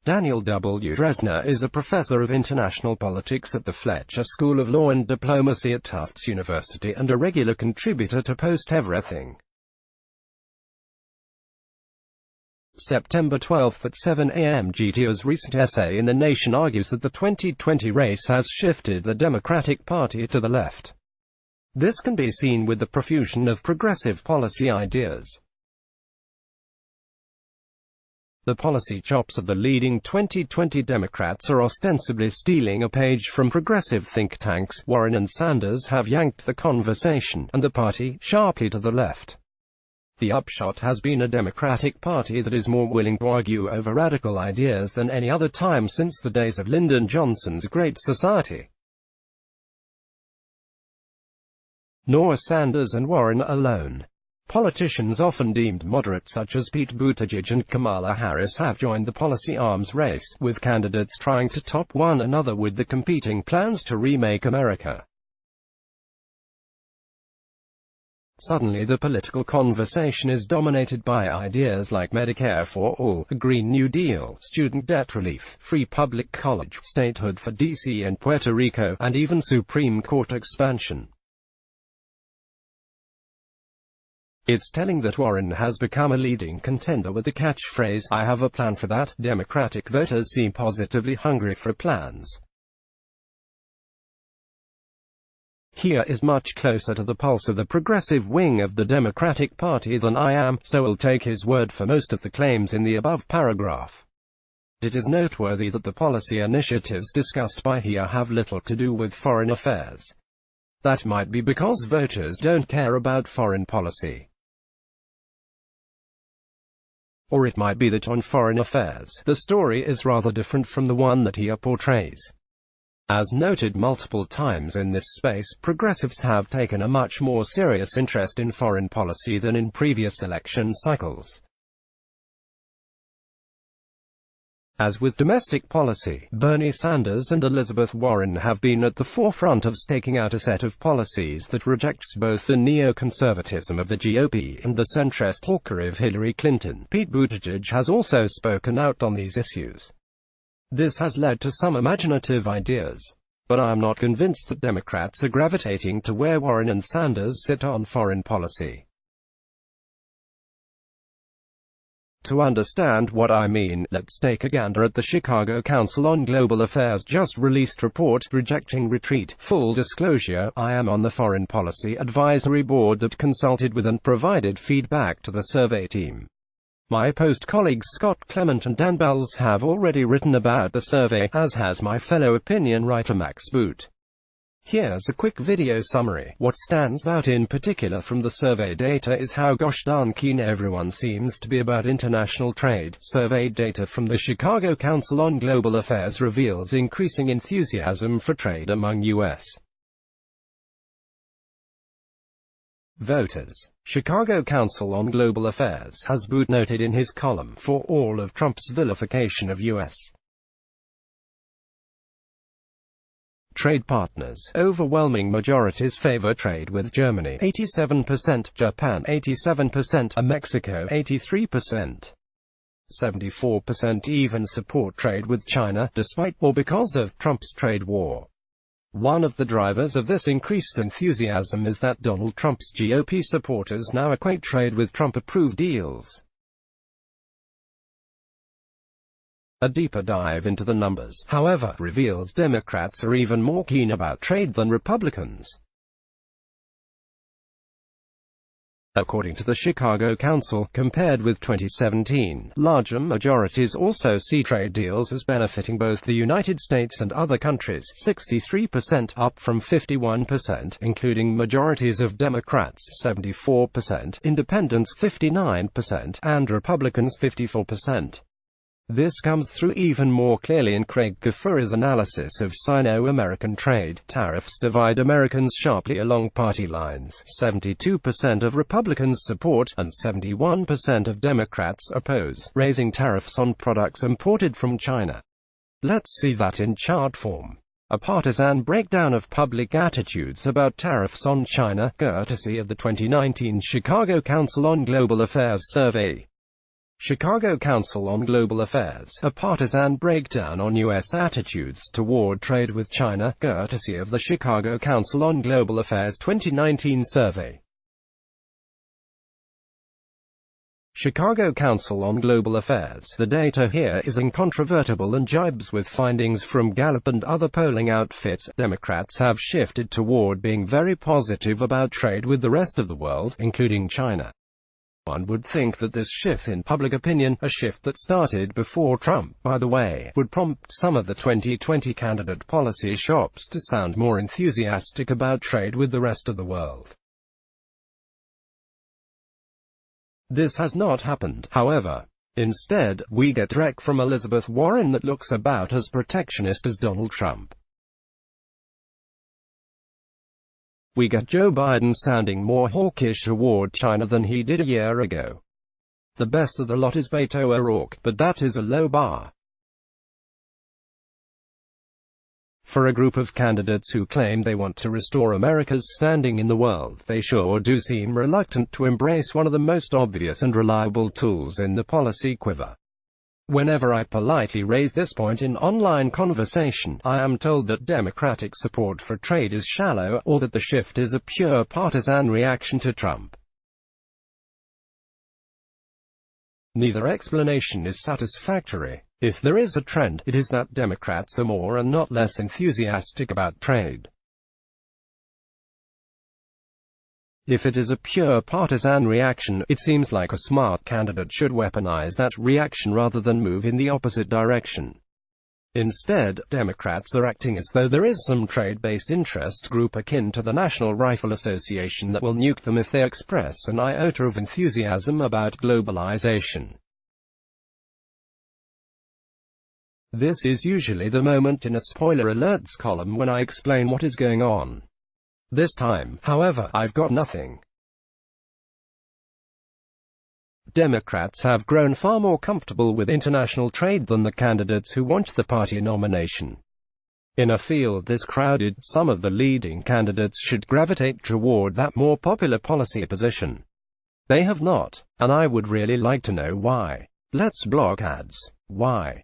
Daniel W. Drezner is a professor of international politics at the Fletcher School of Law and Diplomacy at Tufts University and a regular contributor to PostEverything. September 12 at 7 AM Jeet Hee's recent essay in The Nation argues that the 2020 race has shifted the Democratic Party to the left. This can be seen with the profusion of progressive policy ideas. The policy chops of the leading 2020 Democrats are ostensibly stealing a page from progressive think tanks. Warren and Sanders have yanked the conversation, and the party, sharply to the left. The upshot has been a Democratic Party that is more willing to argue over radical ideas than any other time since the days of Lyndon Johnson's Great Society. Nor are Sanders and Warren alone. Politicians often deemed moderate such as Pete Buttigieg and Kamala Harris have joined the policy arms race, with candidates trying to top one another with the competing plans to remake America. Suddenly the political conversation is dominated by ideas like Medicare for all, a Green New Deal, student debt relief, free public college, statehood for DC and Puerto Rico, and even Supreme Court expansion. It's telling that Warren has become a leading contender with the catchphrase, "I have a plan for that." Democratic voters seem positively hungry for plans. Hee is much closer to the pulse of the progressive wing of the Democratic Party than I am, so we'll take his word for most of the claims in the above paragraph. It is noteworthy that the policy initiatives discussed by Hee have little to do with foreign affairs. That might be because voters don't care about foreign policy. Or it might be that on foreign affairs, the story is rather different from the one that Hee portrays. As noted multiple times in this space, progressives have taken a much more serious interest in foreign policy than in previous election cycles. As with domestic policy, Bernie Sanders and Elizabeth Warren have been at the forefront of staking out a set of policies that rejects both the neoconservatism of the GOP and the centrist hawkery of Hillary Clinton. Pete Buttigieg has also spoken out on these issues. This has led to some imaginative ideas. But I am not convinced that Democrats are gravitating to where Warren and Sanders sit on foreign policy. To understand what I mean, let's take a gander at the Chicago Council on Global Affairs' just released report, Rejecting Retreat. Full disclosure, I am on the Foreign Policy Advisory Board that consulted with and provided feedback to the survey team. My Post colleagues Scott Clement and Dan Bells have already written about the survey, as has my fellow opinion writer Max Boot. Here's a quick video summary. What stands out in particular from the survey data is how gosh darn keen everyone seems to be about international trade. Survey data from the Chicago Council on Global Affairs reveals increasing enthusiasm for trade among U.S. voters. Chicago Council on Global Affairs has Boot noted in his column, for all of Trump's vilification of U.S. trade partners, overwhelming majorities favor trade with Germany, 87%, Japan, 87%, and Mexico, 83%. 74% even support trade with China, despite or because of Trump's trade war. One of the drivers of this increased enthusiasm is that Donald Trump's GOP supporters now equate trade with Trump-approved deals. A deeper dive into the numbers, however, reveals Democrats are even more keen about trade than Republicans. According to the Chicago Council, compared with 2017, larger majorities also see trade deals as benefiting both the United States and other countries, 63% up from 51%, including majorities of Democrats, 74%, Independents, 59%, and Republicans, 54%. This comes through even more clearly in Craig Kaffour's analysis of Sino-American trade. Tariffs divide Americans sharply along party lines. 72% of Republicans support, and 71% of Democrats oppose, raising tariffs on products imported from China. Let's see that in chart form. A partisan breakdown of public attitudes about tariffs on China, courtesy of the 2019 Chicago Council on Global Affairs survey. Chicago Council on Global Affairs, a partisan breakdown on U.S. attitudes toward trade with China, courtesy of the Chicago Council on Global Affairs 2019 survey. Chicago Council on Global Affairs. The data here is incontrovertible and jibes with findings from Gallup and other polling outfits. Democrats have shifted toward being very positive about trade with the rest of the world, including China. One would think that this shift in public opinion, a shift that started before Trump, by the way, would prompt some of the 2020 candidate policy shops to sound more enthusiastic about trade with the rest of the world. This has not happened, however. Instead, we get rhetoric from Elizabeth Warren that looks about as protectionist as Donald Trump. We get Joe Biden sounding more hawkish toward China than he did a year ago. The best of the lot is Beto O'Rourke, but that is a low bar. For a group of candidates who claim they want to restore America's standing in the world, they sure do seem reluctant to embrace one of the most obvious and reliable tools in the policy quiver. Whenever I politely raise this point in online conversation, I am told that Democratic support for trade is shallow, or that the shift is a pure partisan reaction to Trump. Neither explanation is satisfactory. If there is a trend, it is that Democrats are more and not less enthusiastic about trade. If it is a pure partisan reaction, it seems like a smart candidate should weaponize that reaction rather than move in the opposite direction. Instead, Democrats are acting as though there is some trade-based interest group akin to the National Rifle Association that will nuke them if they express an iota of enthusiasm about globalization. This is usually the moment in a spoiler alerts column when I explain what is going on. This time, however, I've got nothing. Democrats have grown far more comfortable with international trade than the candidates who want the party nomination. In a field this crowded, some of the leading candidates should gravitate toward that more popular policy position. They have not, and I would really like to know why. Let's block ads. Why?